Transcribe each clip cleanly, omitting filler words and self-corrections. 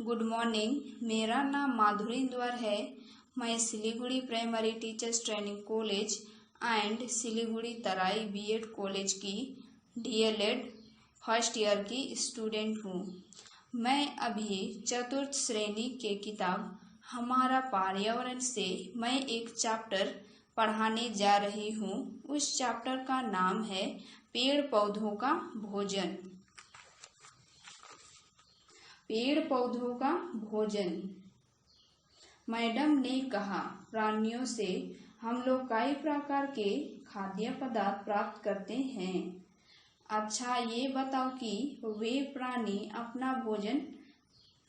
Good morning. मेरा नाम माधुरी इंदवर है। मैं Siliguri primary teachers training college and Siliguri Terai BEd college की डीएलएड फर्स्ट ईयर की स्टूडेंट हूँ। मैं अभी चतुर्थ श्रेणी के किताब हमारा पर्यावरण से मैं एक चैप्टर पढ़ाने जा रही हूँ। उस चैप्टर का नाम है पेड़ पौधों का भोजन। पेड़ पौधों का भोजन। मैडम ने कहा, प्राणियों से हम लोग कई प्रकार के खाद्य पदार्थ प्राप्त करते हैं। अच्छा, ये बताओ कि वे प्राणी अपना भोजन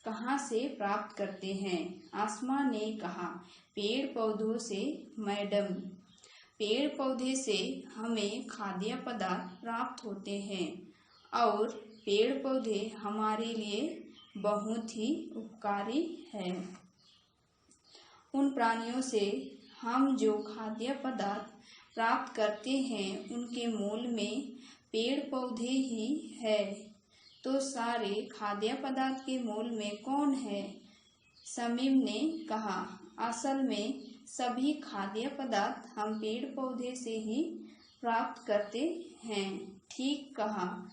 कहाँ से प्राप्त करते हैं? आसमा ने कहा, पेड़ पौधों से मैडम। पेड़ पौधे से हमें खाद्य पदार्थ प्राप्त होते हैं और पेड़ पौधे हमारे लिए बहुत ही उपकारी है। उन प्राणियों से हम जो खाद्य पदार्थ प्राप्त करते हैं उनके मूल में पेड़ पौधे ही है। तो सारे खाद्य पदार्थ के मूल में कौन है? शमीम ने कहा, असल में सभी खाद्य पदार्थ हम पेड़ पौधे से ही प्राप्त करते हैं। ठीक कहा।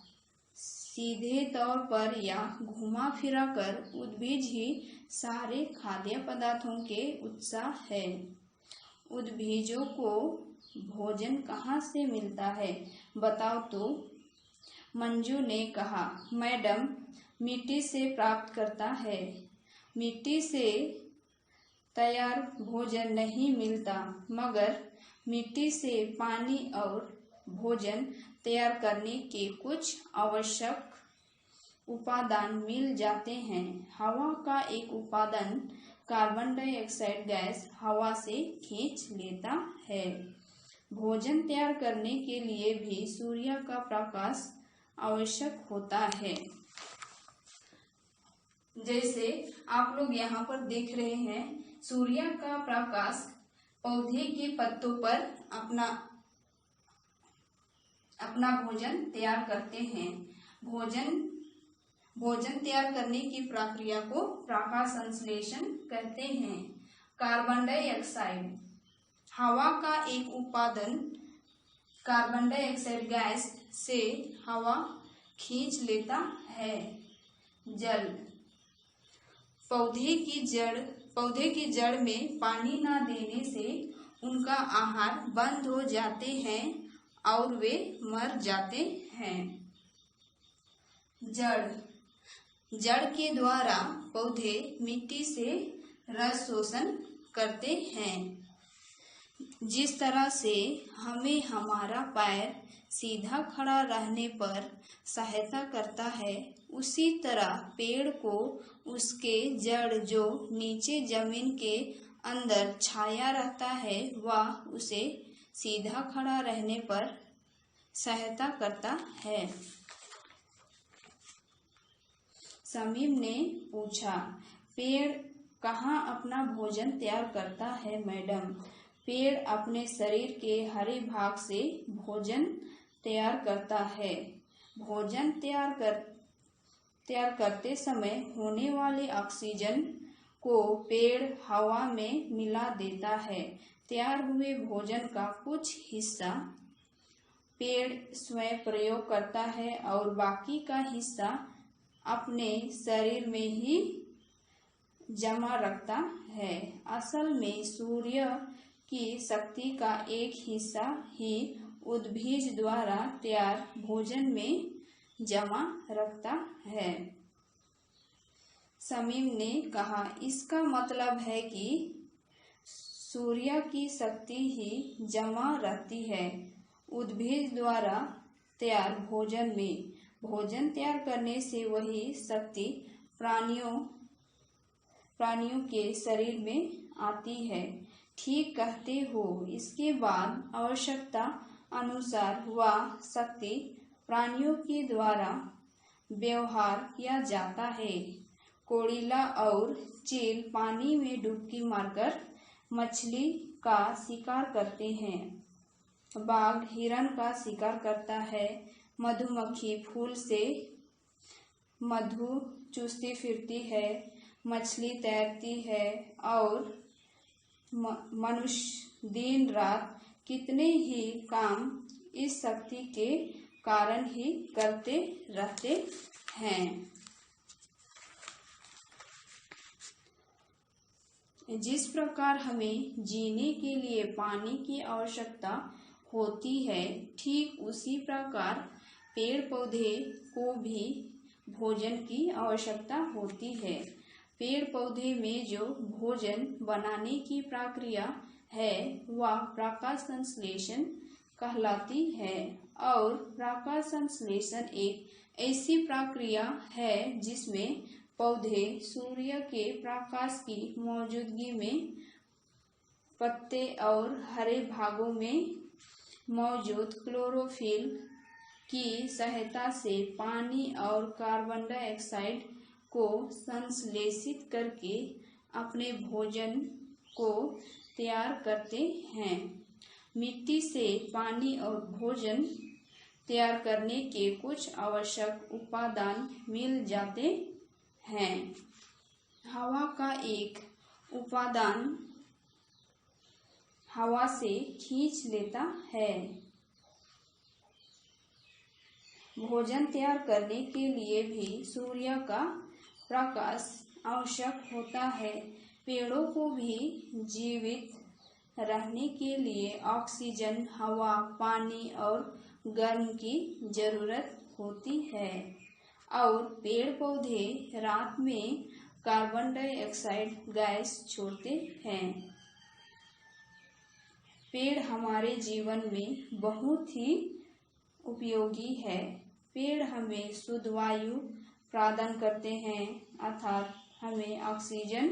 सीधे तौर पर या घुमा फिरा कर उद्भिज ही सारे खाद्य पदार्थों के उत्स है। उद्भिजों को भोजन कहाँ से मिलता है, बताओ तो? मंजू ने कहा, मैडम, मिट्टी से प्राप्त करता है। मिट्टी से तैयार भोजन नहीं मिलता, मगर मिट्टी से पानी और भोजन तैयार करने के कुछ आवश्यक उपादान मिल जाते हैं। हवा का एक उपादान कार्बन डाइऑक्साइड गैस हवा से खींच लेता है। भोजन तैयार करने के लिए भी सूर्य का प्रकाश आवश्यक होता है। जैसे आप लोग यहाँ पर देख रहे हैं, सूर्य का प्रकाश पौधे के पत्तों पर अपना भोजन तैयार करते हैं। भोजन तैयार करने की प्रक्रिया को प्रकाश संश्लेषण कहते हैं। कार्बन डाइऑक्साइड हवा का एक उपादान कार्बन डाइऑक्साइड गैस से हवा खींच लेता है। जल पौधे की जड़ में पानी न देने से उनका आहार बंद हो जाते हैं और वे मर जाते हैं। जड़ के द्वारा पौधे मिट्टी से रस शोषण करते हैं। जिस तरह से हमें हमारा पैर सीधा खड़ा रहने पर सहायता करता है, उसी तरह पेड़ को उसके जड़ जो नीचे जमीन के अंदर छाया रहता है, वह उसे सीधा खड़ा रहने पर सहायता करता है। शमीम ने पूछा, पेड़ कहाँ अपना भोजन तैयार करता है मैडम? पेड़ अपने शरीर के हरे भाग से भोजन तैयार करता है। भोजन तैयार करते समय होने वाले ऑक्सीजन को पेड़ हवा में मिला देता है। तैयार हुए भोजन का कुछ हिस्सा पेड़ स्वयं प्रयोग करता है और बाकी का हिस्सा अपने शरीर में ही जमा रखता है। असल में सूर्य की शक्ति का एक हिस्सा ही उद्भिज द्वारा तैयार भोजन में जमा रखता है। शमीम ने कहा, इसका मतलब है कि सूर्य की शक्ति ही जमा रहती है उद्भिज द्वारा तैयार भोजन में। भोजन तैयार करने से वही शक्ति प्राणियों के शरीर में आती है। ठीक कहते हो। इसके बाद आवश्यकता अनुसार वह शक्ति प्राणियों के द्वारा व्यवहार किया जाता है। कोड़िला और चील पानी में डुबकी मारकर मछली का शिकार करते हैं। बाघ हिरण का शिकार करता है। मधुमक्खी फूल से मधु चूसती फिरती है। मछली तैरती है और मनुष्य दिन रात कितने ही काम इस शक्ति के कारण ही करते रहते हैं। जिस प्रकार हमें जीने के लिए पानी की आवश्यकता होती है, ठीक उसी प्रकार पेड़ पौधे को भी भोजन की आवश्यकता होती है। पेड़ पौधे में जो भोजन बनाने की प्रक्रिया है वह प्रकाश संश्लेषण कहलाती है और प्रकाश संश्लेषण एक ऐसी प्रक्रिया है जिसमें पौधे सूर्य के प्रकाश की मौजूदगी में पत्ते और हरे भागों में मौजूद क्लोरोफिल की सहायता से पानी और कार्बन डाइऑक्साइड को संश्लेषित करके अपने भोजन को तैयार करते हैं। मिट्टी से पानी और भोजन तैयार करने के कुछ आवश्यक उपादान मिल जाते हैं। हवा का एक उपादान हवा से खींच लेता है। भोजन तैयार करने के लिए भी सूर्य का प्रकाश आवश्यक होता है। पेड़ों को भी जीवित रहने के लिए ऑक्सीजन, हवा, पानी और गर्म की जरूरत होती है और पेड़ पौधे रात में कार्बन डाइऑक्साइड गैस छोड़ते हैं। पेड़ हमारे जीवन में बहुत ही उपयोगी है। पेड़ हमें शुद्ध वायु प्रदान करते हैं अर्थात हमें ऑक्सीजन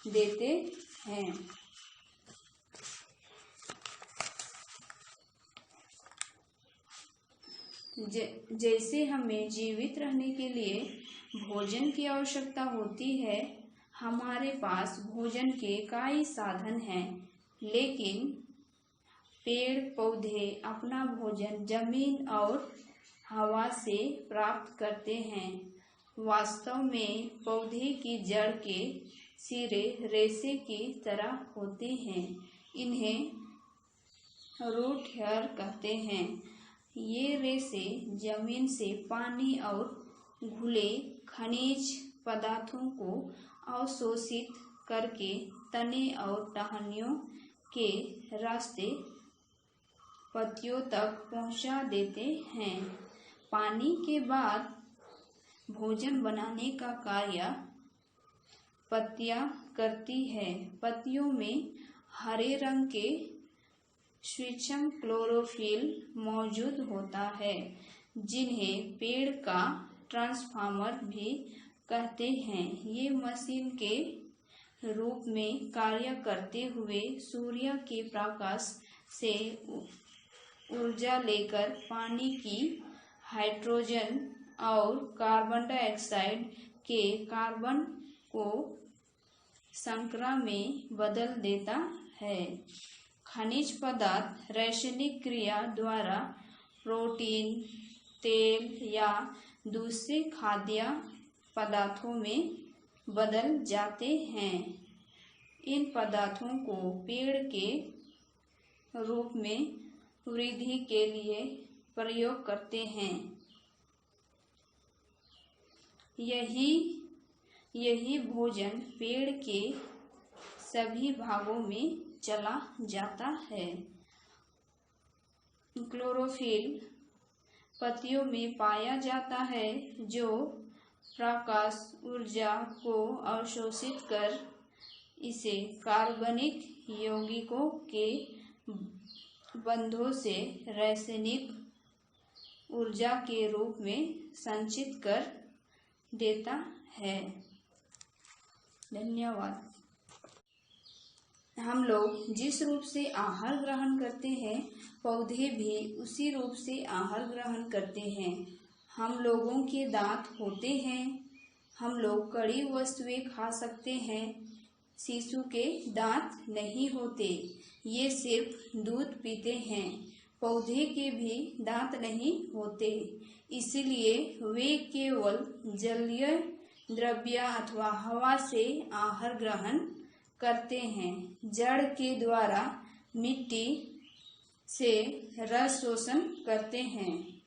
देते हैं। जैसे हमें जीवित रहने के लिए भोजन की आवश्यकता होती है, हमारे पास भोजन के कई साधन हैं, लेकिन पेड़ पौधे अपना भोजन जमीन और हवा से प्राप्त करते हैं। वास्तव में पौधे की जड़ के सिरे रेशे की तरह होते हैं। इन्हें रूट हेयर कहते हैं। ये रेशे जमीन से पानी और घुले खनिज पदार्थों को अवशोषित करके तने और टहनियों के रास्ते पत्तियों तक पहुंचा देते हैं। पानी के बाद भोजन बनाने का कार्य पत्तियां करती है। पत्तियों में हरे रंग के सूक्ष्म क्लोरोफिल मौजूद होता है, जिन्हें पेड़ का ट्रांसफार्मर भी कहते हैं। ये मशीन के रूप में कार्य करते हुए सूर्य के प्रकाश से ऊर्जा लेकर पानी की हाइड्रोजन और कार्बन डाइऑक्साइड के कार्बन को संकरा में बदल देता है। खनिज पदार्थ रासायनिक क्रिया द्वारा प्रोटीन, तेल या दूसरे खाद्य पदार्थों में बदल जाते हैं। इन पदार्थों को पेड़ के रूप में वृद्धि के लिए प्रयोग करते हैं। यही भोजन पेड़ के सभी भागों में चला जाता है। क्लोरोफिल पत्तियों में पाया जाता है, जो प्रकाश ऊर्जा को अवशोषित कर इसे कार्बनिक यौगिकों के बंधों से रासायनिक ऊर्जा के रूप में संचित कर देता है। धन्यवाद। हम लोग जिस रूप से आहार ग्रहण करते हैं, पौधे भी उसी रूप से आहार ग्रहण करते हैं। हम लोगों के दांत होते हैं। हम लोग कड़ी वस्तुएं खा सकते हैं। शिशु के दांत नहीं होते, ये सिर्फ दूध पीते हैं। पौधे के भी दांत नहीं होते, इसलिए वे केवल जलीय द्रव्य अथवा हवा से आहार ग्रहण करते हैं। जड़ के द्वारा मिट्टी से रस शोषण करते हैं।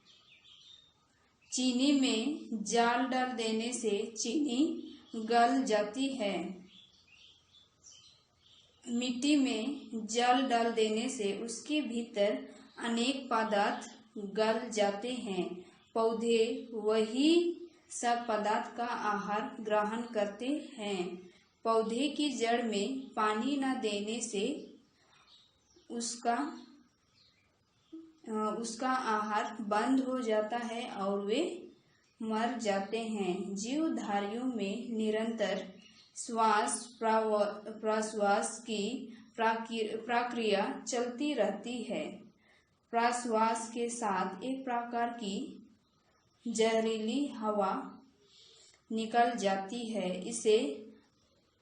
चीनी में जाल डाल देने से चीनी गल जाती है। मिट्टी में जल डाल देने से उसके भीतर अनेक पदार्थ गल जाते हैं। पौधे वही सब पदार्थ का आहार ग्रहण करते हैं। पौधे की जड़ में पानी न देने से उसका आहार बंद हो जाता है और वे मर जाते हैं। जीवधारियों में निरंतर श्वास प्रश्वास की प्रक्रिया चलती रहती है। प्रश्वास के साथ एक प्रकार की जहरीली हवा निकल जाती है। इसे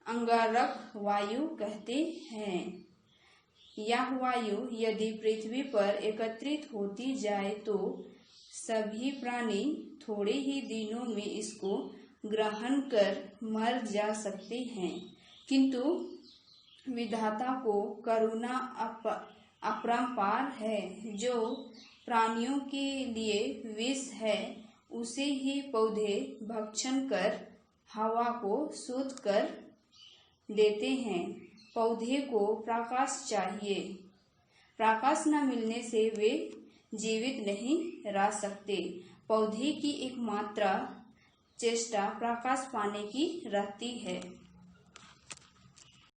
अंगारक वायु कहते हैं। यह वायु यदि पृथ्वी पर एकत्रित होती जाए तो सभी प्राणी थोड़े ही दिनों में इसको ग्रहण कर मर जा सकते हैं, किंतु विधाता को करुणा अपरंपार है। जो प्राणियों के लिए विष है उसे ही पौधे भक्षण कर हवा को शुद्ध कर देते हैं। पौधे को प्रकाश चाहिए। प्रकाश न मिलने से वे जीवित नहीं रह सकते। पौधे की एकमात्र चेष्टा प्रकाश पाने की रहती है।